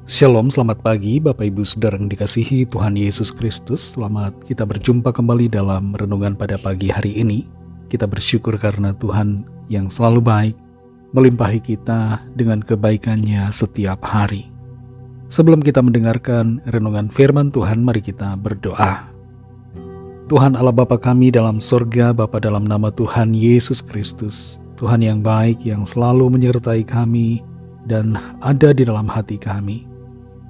Shalom, selamat pagi Bapak Ibu Saudara yang dikasihi Tuhan Yesus Kristus. Selamat kita berjumpa kembali dalam renungan pada pagi hari ini. Kita bersyukur karena Tuhan yang selalu baik melimpahi kita dengan kebaikannya setiap hari. Sebelum kita mendengarkan renungan firman Tuhan, mari kita berdoa. Tuhan Allah Bapa kami dalam sorga, Bapa dalam nama Tuhan Yesus Kristus, Tuhan yang baik yang selalu menyertai kami dan ada di dalam hati kami.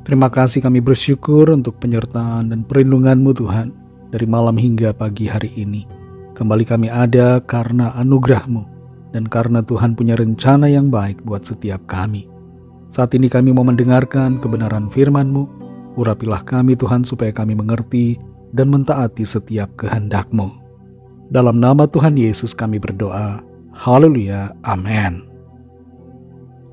Terima kasih, kami bersyukur untuk penyertaan dan perlindungan-Mu Tuhan dari malam hingga pagi hari ini. Kembali kami ada karena anugerah-Mu dan karena Tuhan punya rencana yang baik buat setiap kami. Saat ini kami mau mendengarkan kebenaran firman-Mu. Urapilah kami Tuhan supaya kami mengerti dan mentaati setiap kehendak-Mu. Dalam nama Tuhan Yesus kami berdoa. Haleluya, amin.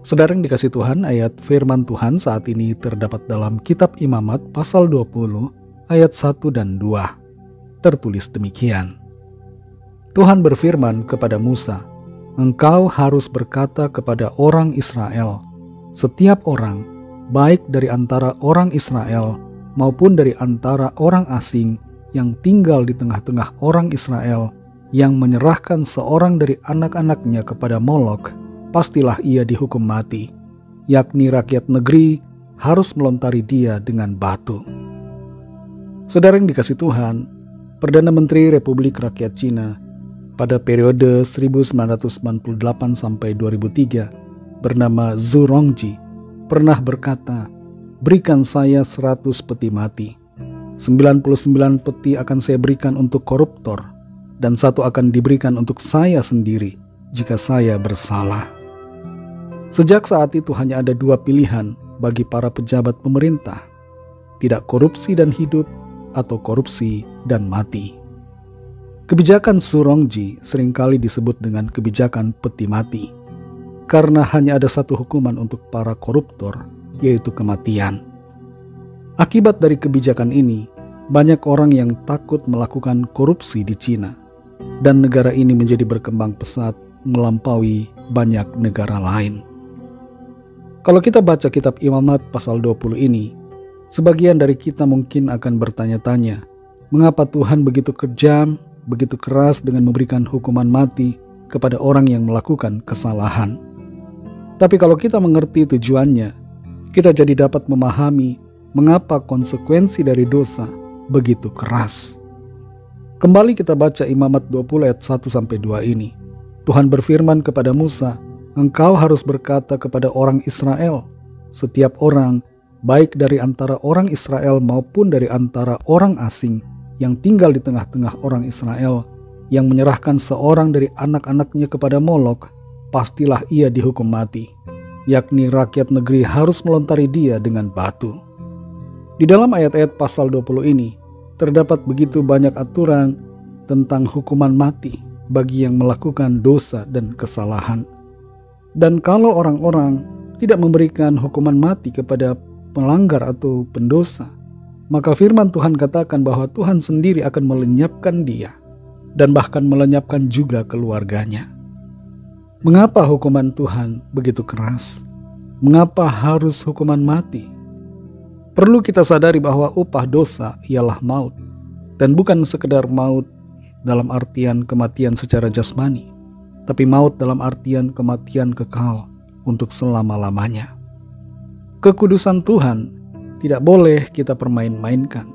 Saudara yang dikasih Tuhan, ayat firman Tuhan saat ini terdapat dalam kitab Imamat pasal 20 ayat 1 dan 2. Tertulis demikian. Tuhan berfirman kepada Musa, "Engkau harus berkata kepada orang Israel, setiap orang, baik dari antara orang Israel maupun dari antara orang asing yang tinggal di tengah-tengah orang Israel, yang menyerahkan seorang dari anak-anaknya kepada Molok, pastilah ia dihukum mati, yakni rakyat negeri harus melontari dia dengan batu." Saudara yang dikasih Tuhan, Perdana Menteri Republik Rakyat Cina pada periode 1998 sampai 2003 bernama Zhu Rongji pernah berkata, "Berikan saya 100 peti mati. 99 peti akan saya berikan untuk koruptor, dan 1 akan diberikan untuk saya sendiri jika saya bersalah." Sejak saat itu hanya ada 2 pilihan bagi para pejabat pemerintah, tidak korupsi dan hidup atau korupsi dan mati. Kebijakan Zhu Rongji seringkali disebut dengan kebijakan peti mati, karena hanya ada 1 hukuman untuk para koruptor, yaitu kematian. Akibat dari kebijakan ini, banyak orang yang takut melakukan korupsi di Cina, dan negara ini menjadi berkembang pesat melampaui banyak negara lain. Kalau kita baca kitab Imamat pasal 20 ini, sebagian dari kita mungkin akan bertanya-tanya, mengapa Tuhan begitu kejam, begitu keras dengan memberikan hukuman mati kepada orang yang melakukan kesalahan. Tapi kalau kita mengerti tujuannya, kita jadi dapat memahami mengapa konsekuensi dari dosa begitu keras. Kembali kita baca Imamat 20 ayat 1-2 ini. Tuhan berfirman kepada Musa, "Engkau harus berkata kepada orang Israel, setiap orang, baik dari antara orang Israel maupun dari antara orang asing yang tinggal di tengah-tengah orang Israel, yang menyerahkan seorang dari anak-anaknya kepada Molok, pastilah ia dihukum mati, yakni rakyat negeri harus melontari dia dengan batu." Di dalam ayat-ayat pasal 20 ini, terdapat begitu banyak aturan tentang hukuman mati bagi yang melakukan dosa dan kesalahan. Dan kalau orang-orang tidak memberikan hukuman mati kepada pelanggar atau pendosa, maka firman Tuhan katakan bahwa Tuhan sendiri akan melenyapkan dia dan bahkan melenyapkan juga keluarganya. Mengapa hukuman Tuhan begitu keras? Mengapa harus hukuman mati? Perlu kita sadari bahwa upah dosa ialah maut, dan bukan sekedar maut dalam artian kematian secara jasmani, tapi maut dalam artian kematian kekal untuk selama-lamanya. Kekudusan Tuhan tidak boleh kita permain-mainkan.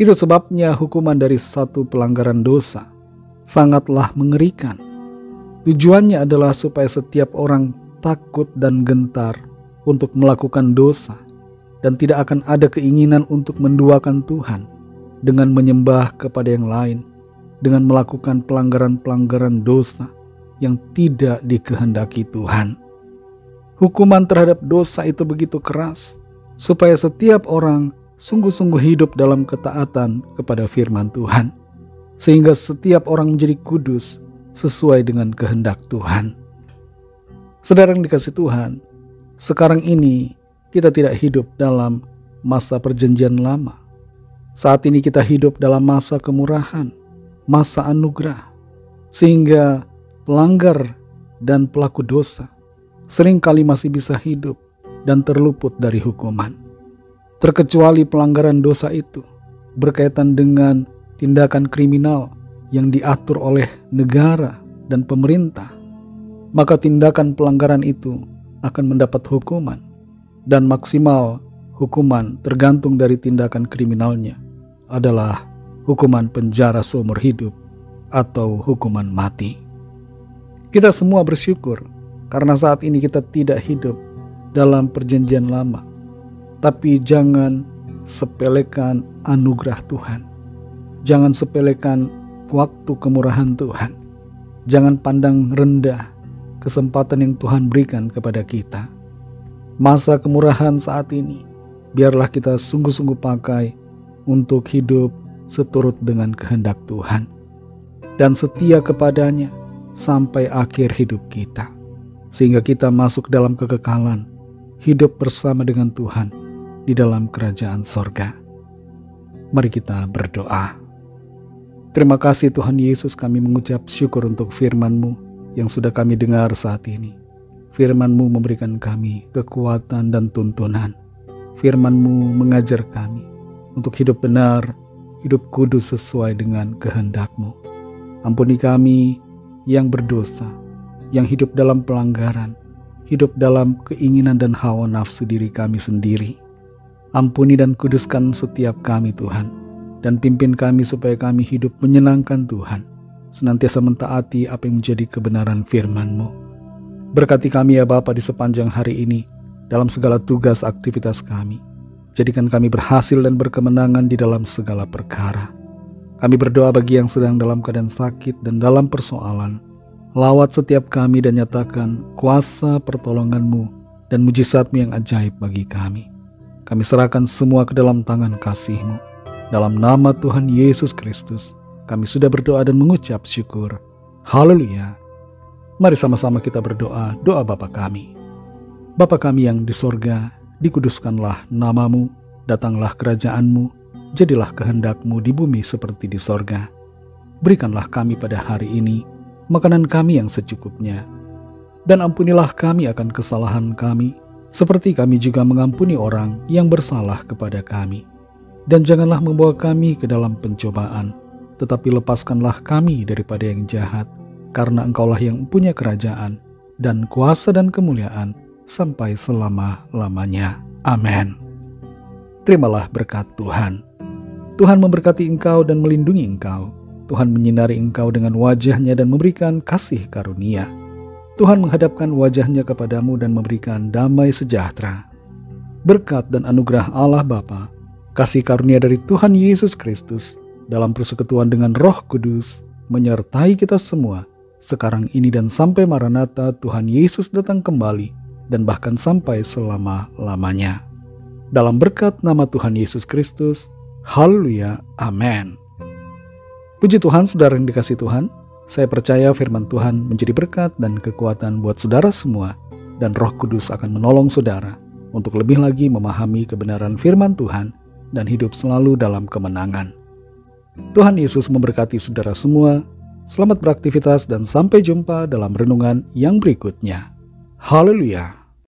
Itu sebabnya hukuman dari satu pelanggaran dosa sangatlah mengerikan. Tujuannya adalah supaya setiap orang takut dan gentar untuk melakukan dosa, dan tidak akan ada keinginan untuk menduakan Tuhan dengan menyembah kepada yang lain, dengan melakukan pelanggaran-pelanggaran dosa yang tidak dikehendaki Tuhan. Hukuman terhadap dosa itu begitu keras, supaya setiap orang sungguh-sungguh hidup dalam ketaatan kepada firman Tuhan, sehingga setiap orang menjadi kudus sesuai dengan kehendak Tuhan. Saudara yang dikasih Tuhan, sekarang ini kita tidak hidup dalam masa perjanjian lama. Saat ini kita hidup dalam masa kemurahan, masa anugerah, sehingga pelanggar dan pelaku dosa seringkali masih bisa hidup dan terluput dari hukuman. Terkecuali pelanggaran dosa itu berkaitan dengan tindakan kriminal yang diatur oleh negara dan pemerintah, maka tindakan pelanggaran itu akan mendapat hukuman, dan maksimal hukuman tergantung dari tindakan kriminalnya adalah hukuman penjara seumur hidup atau hukuman mati. Kita semua bersyukur karena saat ini kita tidak hidup dalam perjanjian lama. Tapi jangan sepelekan anugerah Tuhan. Jangan sepelekan waktu kemurahan Tuhan. Jangan pandang rendah kesempatan yang Tuhan berikan kepada kita. Masa kemurahan saat ini, biarlah kita sungguh-sungguh pakai untuk hidup seturut dengan kehendak Tuhan dan setia kepadanya sampai akhir hidup kita, sehingga kita masuk dalam kekekalan, hidup bersama dengan Tuhan di dalam kerajaan sorga. Mari kita berdoa. Terima kasih Tuhan Yesus, kami mengucap syukur untuk firman-Mu yang sudah kami dengar saat ini. Firman-Mu memberikan kami kekuatan dan tuntunan. Firman-Mu mengajar kami untuk hidup benar, hidup kudus sesuai dengan kehendak-Mu. Ampuni kami yang berdosa, yang hidup dalam pelanggaran, hidup dalam keinginan dan hawa nafsu diri kami sendiri. Ampuni dan kuduskan setiap kami Tuhan, dan pimpin kami supaya kami hidup menyenangkan Tuhan, senantiasa mentaati apa yang menjadi kebenaran firman-Mu. Berkati kami ya Bapa di sepanjang hari ini, dalam segala tugas aktivitas kami. Jadikan kami berhasil dan berkemenangan di dalam segala perkara. Kami berdoa bagi yang sedang dalam keadaan sakit dan dalam persoalan. Lawat setiap kami dan nyatakan kuasa pertolongan-Mu dan mujizat-Mu yang ajaib bagi kami. Kami serahkan semua ke dalam tangan kasih-Mu. Dalam nama Tuhan Yesus Kristus, kami sudah berdoa dan mengucap syukur. Haleluya. Mari sama-sama kita berdoa, doa Bapa kami. Bapa kami yang di sorga, dikuduskanlah nama-Mu, datanglah kerajaan-Mu, jadilah kehendak-Mu di bumi seperti di sorga. Berikanlah kami pada hari ini makanan kami yang secukupnya, dan ampunilah kami akan kesalahan kami, seperti kami juga mengampuni orang yang bersalah kepada kami. Dan janganlah membawa kami ke dalam pencobaan, tetapi lepaskanlah kami daripada yang jahat, karena Engkaulah yang punya kerajaan, dan kuasa dan kemuliaan, sampai selama-lamanya. Amin. Terimalah berkat Tuhan. Tuhan memberkati engkau dan melindungi engkau. Tuhan menyinari engkau dengan wajah-Nya dan memberikan kasih karunia. Tuhan menghadapkan wajah-Nya kepadamu dan memberikan damai sejahtera. Berkat dan anugerah Allah Bapa, kasih karunia dari Tuhan Yesus Kristus, dalam persekutuan dengan Roh Kudus, menyertai kita semua, sekarang ini dan sampai Maranatha Tuhan Yesus datang kembali, dan bahkan sampai selama-lamanya. Dalam berkat nama Tuhan Yesus Kristus, haleluya, amin. Puji Tuhan, saudara yang dikasihi Tuhan. Saya percaya firman Tuhan menjadi berkat dan kekuatan buat saudara semua, dan Roh Kudus akan menolong saudara untuk lebih lagi memahami kebenaran firman Tuhan dan hidup selalu dalam kemenangan. Tuhan Yesus memberkati saudara semua. Selamat beraktivitas dan sampai jumpa dalam renungan yang berikutnya. Haleluya.